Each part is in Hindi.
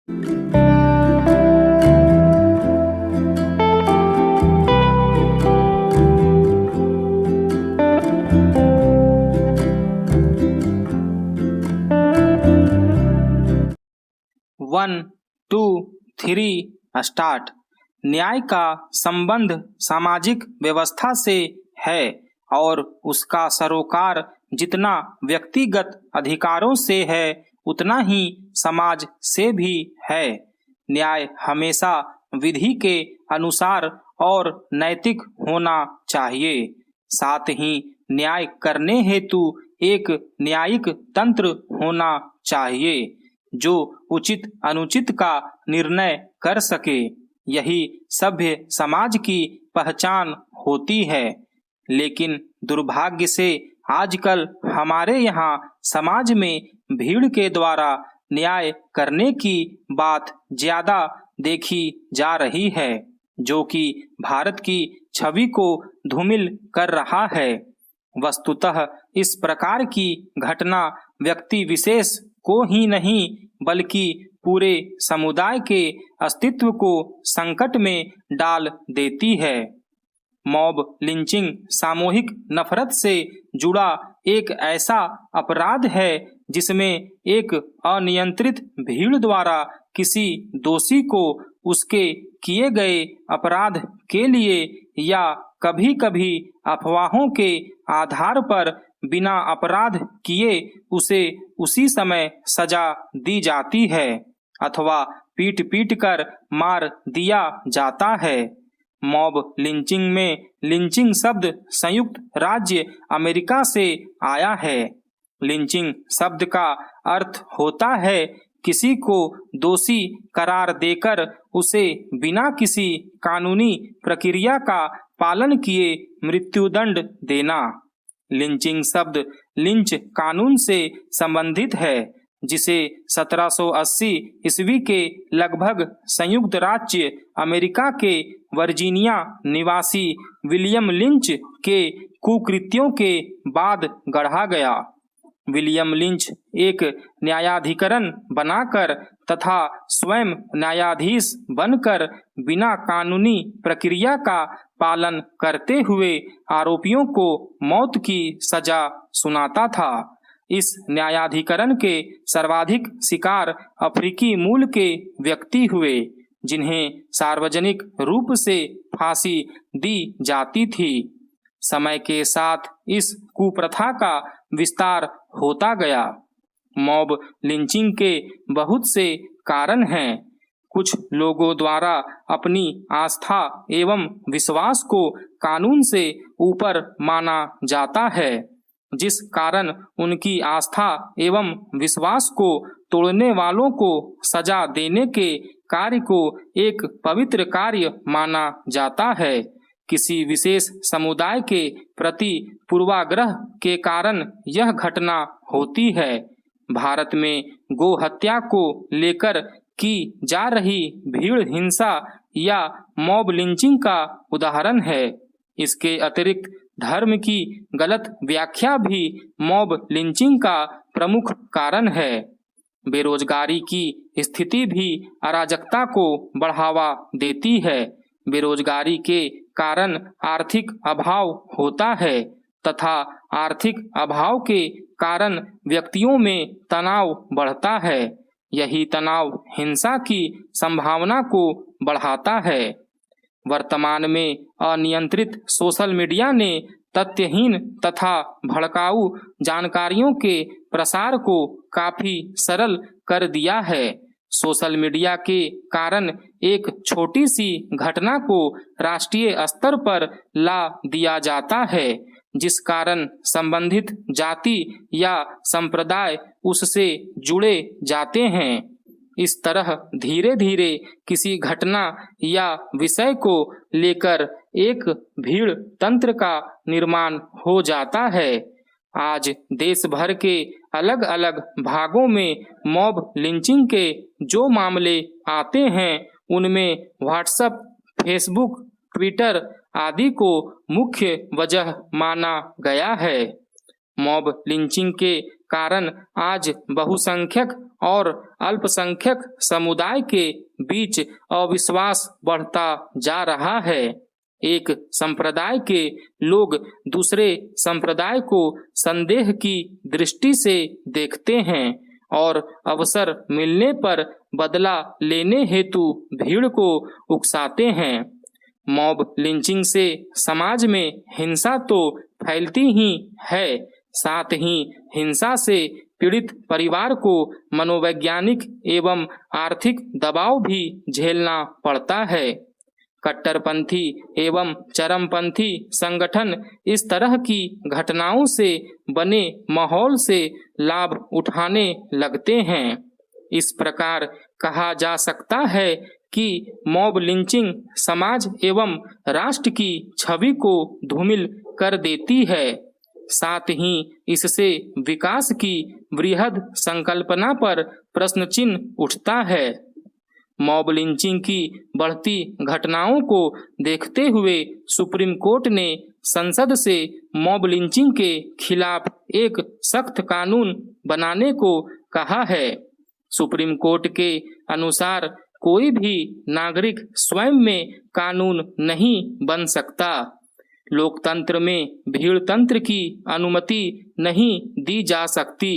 1, 2, 3 स्टार्ट। न्याय का संबंध सामाजिक व्यवस्था से है और उसका सरोकार जितना व्यक्तिगत अधिकारों से है उतना ही समाज से भी है। न्याय हमेशा विधि के अनुसार और नैतिक होना चाहिए। साथ ही न्याय करने हेतु एक न्यायिक तंत्र होना चाहिए जो उचित अनुचित का निर्णय कर सके। यही सभ्य समाज की पहचान होती है। लेकिन दुर्भाग्य से आजकल हमारे यहाँ समाज में भीड़ के द्वारा न्याय करने की बात ज्यादा देखी जा रही है, जो कि भारत की छवि को धूमिल कर रहा है। वस्तुतः इस प्रकार की घटना व्यक्ति विशेष को ही नहीं बल्कि पूरे समुदाय के अस्तित्व को संकट में डाल देती है। मॉब लिंचिंग सामूहिक नफरत से जुड़ा एक ऐसा अपराध है जिसमें एक अनियंत्रित भीड़ द्वारा किसी दोषी को उसके किए गए अपराध के लिए या कभी-कभी अफवाहों के आधार पर बिना अपराध किए उसे उसी समय सजा दी जाती है अथवा पीट पीट कर मार दिया जाता है। मॉब लिंचिंग में लिंचिंग शब्द संयुक्त राज्य अमेरिका से आया है। लिंचिंग शब्द का अर्थ होता है किसी को दोषी करार देकर उसे बिना किसी कानूनी प्रक्रिया का पालन किए मृत्युदंड देना। लिंचिंग शब्द लिंच कानून से संबंधित है जिसे 1780 ईस्वी के लगभग संयुक्त राज्य अमेरिका के वर्जीनिया निवासी विलियम लिंच के कुकृत्यों के बाद गढ़ा गया। विलियम लिंच एक न्यायाधिकरण बनाकर तथा स्वयं न्यायाधीश बनकर बिना कानूनी प्रक्रिया का पालन करते हुए आरोपियों को मौत की सजा सुनाता था। इस न्यायाधिकरण के सर्वाधिक शिकार अफ्रीकी मूल के व्यक्ति हुए जिन्हें सार्वजनिक रूप से फांसी दी जाती थी। समय के साथ इस कुप्रथा का विस्तार होता गया। मॉब लिंचिंग के बहुत से कारण हैं। कुछ लोगों द्वारा अपनी आस्था एवं विश्वास को कानून से ऊपर माना जाता है, जिस कारण उनकी आस्था एवं विश्वास को तोड़ने वालों को सजा देने के कार्य को एक पवित्र कार्य माना जाता है। किसी विशेष समुदाय के प्रति पूर्वाग्रह के कारण यह घटना होती है। भारत में गो हत्या को लेकर की जा रही भीड़ हिंसा या मॉब लिंचिंग का उदाहरण है। इसके अतिरिक्त धर्म की गलत व्याख्या भी मॉब लिंचिंग का प्रमुख कारण है। बेरोजगारी की स्थिति भी अराजकता को बढ़ावा देती है। बेरोजगारी के कारण आर्थिक अभाव होता है तथा आर्थिक अभाव के कारण व्यक्तियों में तनाव बढ़ता है। यही तनाव हिंसा की संभावना को बढ़ाता है। वर्तमान में अनियंत्रित सोशल मीडिया ने तथ्यहीन तथा भड़काऊ जानकारियों के प्रसार को काफी सरल कर दिया है। सोशल मीडिया के कारण एक छोटी सी घटना को राष्ट्रीय स्तर पर ला दिया जाता है, जिस कारण संबंधित जाति या संप्रदाय उससे जुड़े जाते हैं। इस तरह धीरे धीरे किसी घटना या विषय को लेकर एक भीड़ तंत्र का निर्माण हो जाता है। आज देश भर के अलग अलग भागों में मॉब लिंचिंग के जो मामले आते हैं उनमें व्हाट्सएप, फेसबुक, ट्विटर आदि को मुख्य वजह माना गया है। मॉब लिंचिंग के कारण आज बहुसंख्यक और अल्पसंख्यक समुदाय के बीच अविश्वास बढ़ता जा रहा है। एक संप्रदाय के लोग दूसरे संप्रदाय को संदेह की दृष्टि से देखते हैं और अवसर मिलने पर बदला लेने हेतु भीड़ को उकसाते हैं। मॉब लिंचिंग से समाज में हिंसा तो फैलती ही है, साथ ही हिंसा से पीड़ित परिवार को मनोवैज्ञानिक एवं आर्थिक दबाव भी झेलना पड़ता है। कट्टरपंथी एवं चरमपंथी संगठन इस तरह की घटनाओं से बने माहौल से लाभ उठाने लगते हैं। इस प्रकार कहा जा सकता है कि मॉब लिंचिंग समाज एवं राष्ट्र की छवि को धूमिल कर देती है, साथ ही इससे विकास की वृहद संकल्पना पर प्रश्न चिन्ह उठता है। मॉब लिंचिंग की बढ़ती घटनाओं को देखते हुए सुप्रीम कोर्ट ने संसद से मॉब लिंचिंग के खिलाफ एक सख्त कानून बनाने को कहा है। सुप्रीम कोर्ट के अनुसार कोई भी नागरिक स्वयं में कानून नहीं बन सकता। लोकतंत्र में भीड़ तंत्र की अनुमति नहीं दी जा सकती।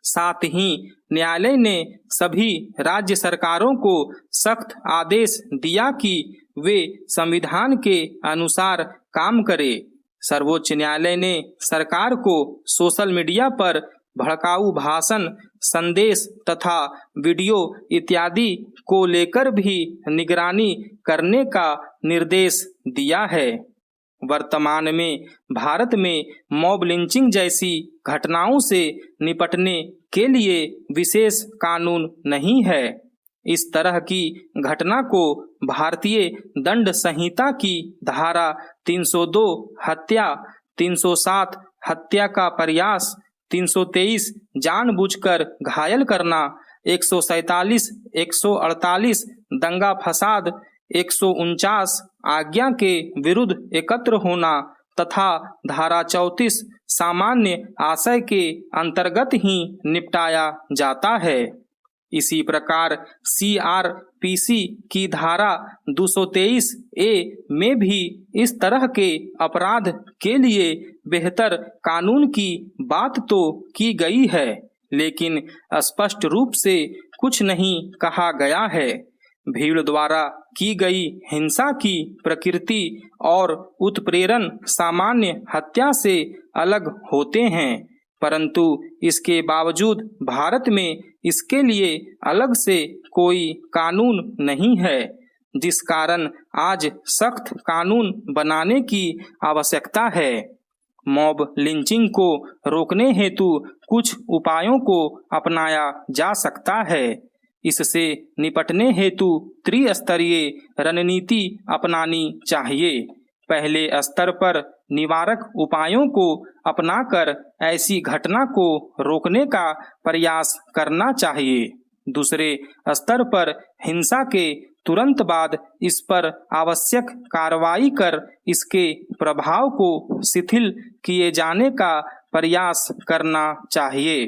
साथ ही न्यायालय ने सभी राज्य सरकारों को सख्त आदेश दिया कि वे संविधान के अनुसार काम करें। सर्वोच्च न्यायालय ने सरकार को सोशल मीडिया पर भड़काऊ भाषण, संदेश तथा वीडियो इत्यादि को लेकर भी निगरानी करने का निर्देश दिया है। वर्तमान में भारत में मॉब लिंचिंग जैसी घटनाओं से निपटने के लिए विशेष कानून नहीं है। इस तरह की घटना को भारतीय दंड संहिता की धारा 302 हत्या, 307 हत्या का प्रयास, 323 जानबूझकर घायल करना, 147, 148 दंगा फसाद, 149 आज्ञा के विरुद्ध एकत्र होना तथा धारा 34 सामान्य आशय के अंतर्गत ही निपटाया जाता है। इसी प्रकार CRPC की धारा 223 ए में भी इस तरह के अपराध के लिए बेहतर कानून की बात तो की गई है, लेकिन स्पष्ट रूप से कुछ नहीं कहा गया है। भीड़ द्वारा की गई हिंसा की प्रकृति और उत्प्रेरण सामान्य हत्या से अलग होते हैं, परंतु इसके बावजूद भारत में इसके लिए अलग से कोई कानून नहीं है, जिस कारण आज सख्त कानून बनाने की आवश्यकता है। मॉब लिंचिंग को रोकने हेतु कुछ उपायों को अपनाया जा सकता है। इससे निपटने हेतु त्रिस्तरीय रणनीति अपनानी चाहिए। पहले स्तर पर निवारक उपायों को अपनाकर ऐसी घटना को रोकने का प्रयास करना चाहिए। दूसरे स्तर पर हिंसा के तुरंत बाद इस पर आवश्यक कार्रवाई कर इसके प्रभाव को शिथिल किए जाने का प्रयास करना चाहिए।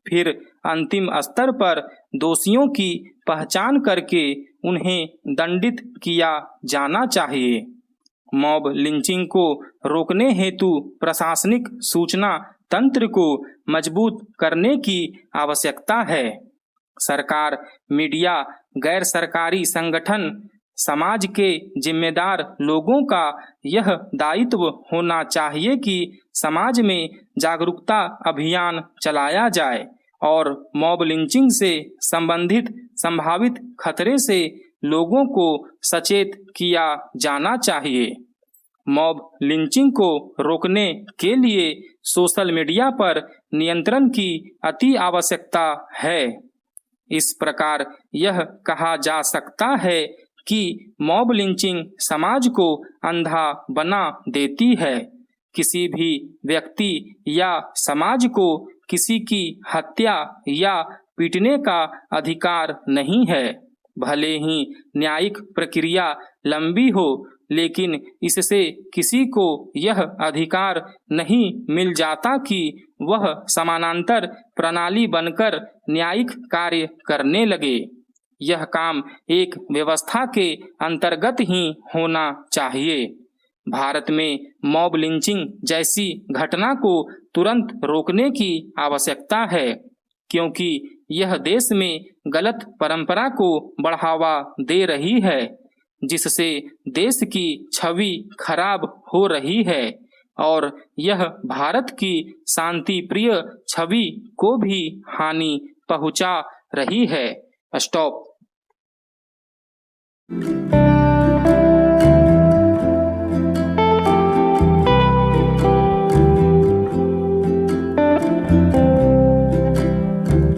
फिर अंतिम स्तर पर दोषियों की पहचान करके उन्हें दंडित किया जाना चाहिए। मॉब लिंचिंग को रोकने हेतु प्रशासनिक सूचना तंत्र को मजबूत करने की आवश्यकता है। सरकार, मीडिया, गैर सरकारी संगठन, समाज के जिम्मेदार लोगों का यह दायित्व होना चाहिए कि समाज में जागरूकता अभियान चलाया जाए और मॉब लिंचिंग से संबंधित संभावित खतरे से लोगों को सचेत किया जाना चाहिए। मॉब लिंचिंग को रोकने के लिए सोशल मीडिया पर नियंत्रण की अति आवश्यकता है। इस प्रकार यह कहा जा सकता है कि मॉब लिंचिंग समाज को अंधा बना देती है। किसी भी व्यक्ति या समाज को किसी की हत्या या पीटने का अधिकार नहीं है। भले ही न्यायिक प्रक्रिया लंबी हो, लेकिन इससे किसी को यह अधिकार नहीं मिल जाता कि वह समानांतर प्रणाली बनकर न्यायिक कार्य करने लगे। यह काम एक व्यवस्था के अंतर्गत ही होना चाहिए। भारत में मॉब लिंचिंग जैसी घटना को तुरंत रोकने की आवश्यकता है, क्योंकि यह देश में गलत परंपरा को बढ़ावा दे रही है, जिससे देश की छवि खराब हो रही है और यह भारत की शांति प्रिय छवि को भी हानि पहुंचा रही है। स्टॉप।